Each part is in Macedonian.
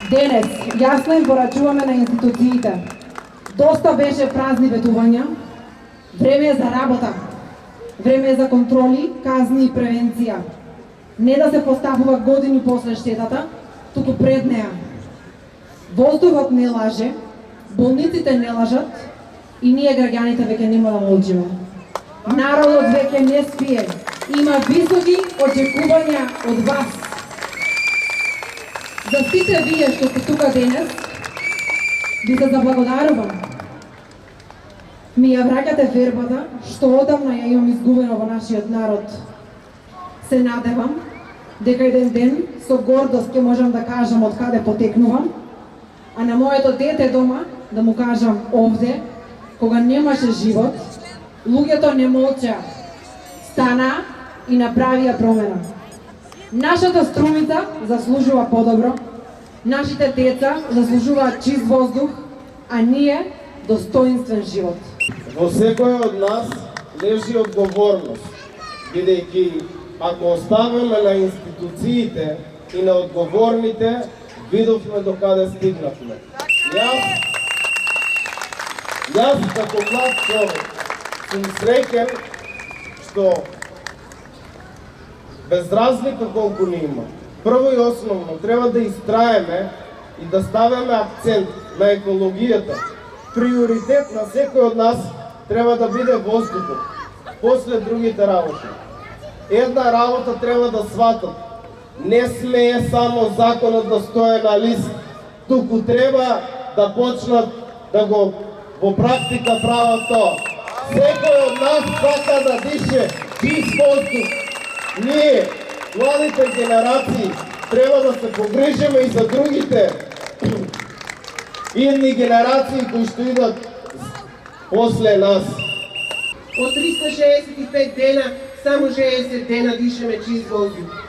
Денес јасно им порачуваме на институциите. Доста беше празни ветувања, време е за работа, време е за контроли, казни и превенција. Не да се поставува години после штетата, туку пред неа. Воздухот не лаже, болниците не лажат и ние граѓаните веќе нема да молчиме. Народот веќе не спие, има високи очекувања од вас. За сите вие што сте тука денес, ви се заблагодарувам. Ми ја враќате вербата што одамна ја имам изгубено во нашиот народ. Се надевам дека еден ден со гордост ќе можам да кажам од каде потекнувам, а на моето дете дома да му кажам овде, кога немаше живот, луѓето не молча, стана и направија промена. Нашата Струмица заслужува подобро, нашите деца заслужуваат чист воздух, а ние достоинствен живот. Во секој од нас лежи одговорност, бидејќи ако оставаме на институциите и на одговорните, видовме до каде стигнавме. Јас како млад човек сум среќен што без разлика колку ни има, прво и основно треба да истраеме и да ставяме акцент на екологијата. Приоритет на секој од нас треба да биде воздухот, после другите работи. Една работа треба да сватат. Не смее само законот да стое на лист, туку треба да почнат да го во практика прават тоа. Секој од нас сака да дише чист воздух. Ние, младите генерации, треба да се погрижиме и за другите идни генерации кои што идат после нас. Од 365 дена, само 60 дена дишеме чист воздух.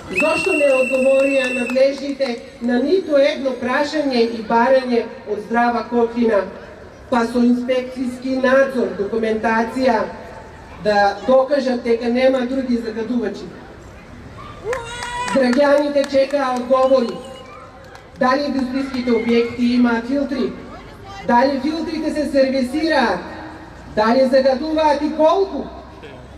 Зошто не одговорија надлежните на ниту едно прашање и барање од Здрава Кокина, па со инспекцијски надзор, документација, да докажат дека нема други загадувачи? Граѓаните чекаа одговори. Дали индустријските објекти имаат филтри? Дали филтрите се сервисираат? Дали загадуваат и колку?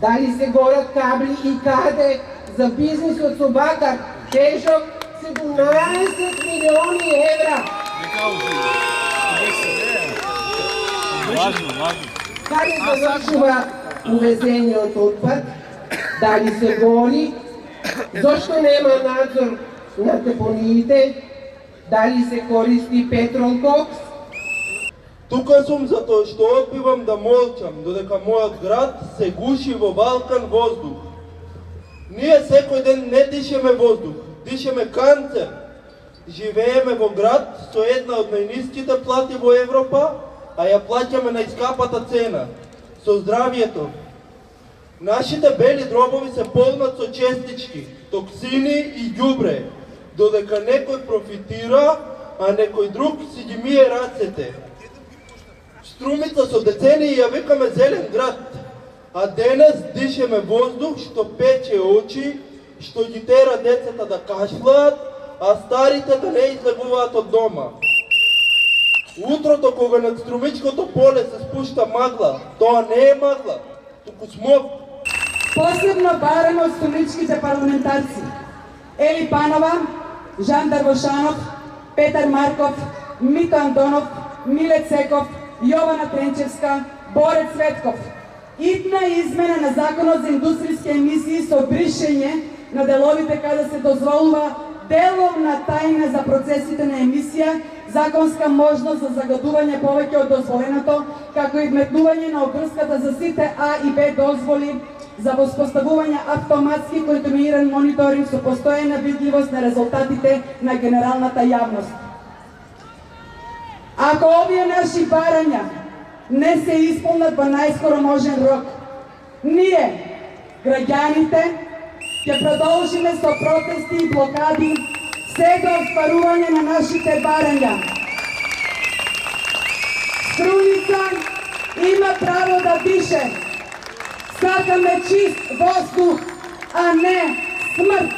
Дали се горат кабли и каде за бизнисот со бакар тежок 17 милиони евра? Каде завршува увезениот отпад? Дали се гори? Зошто нема надзор на депониите? Дали се користи петролкокс? Тука сум затоа што одбивам да молчам, додека мојот град се гуши во валкан воздух. Ние секој ден не дишеме воздух, дишеме канцер. Живееме во град со една од најниските плати во Европа, а ја плаќаме на искапата цена, со здравието. Нашите бели дробови се полнат со честички, токсини и ѓубре, додека некој профитира, а некој друг си ги мие рацете. Струмица со децении ја викаме зелен град, а денес дишеме воздух што пече очи, што ги тера децата да кашлаат, а старите да не излегуваат од дома. Утрото кога над Струмичкото поле се спушта магла, тоа не е магла, туку смог. Посебно бараме од струмичките парламентарци Ели Панова, Жан Дарвошанов, Петар Марков, Мито Антонов, Миле Цеков, Јована Тренчевска, Боре Цветков. Итна измена на Законот за индустријски емисии со бришење на деловите каде се дозволува деловна тајна за процесите на емисија, законска можност за загадување повеќе од дозволеното, како и вметнување на обврската за сите А и Б дозволи за воспоставување автоматски континуиран мониторинг со постојана видливост на резултатите на генералната јавност. Ако овие наши барања не се исполнат во најскоро можен рок, ние, граѓаните, ќе продолжиме со протести и блокади се до остварување на нашите барања. Струмица има право да дише. Сакаме чист воздух, а не смрт.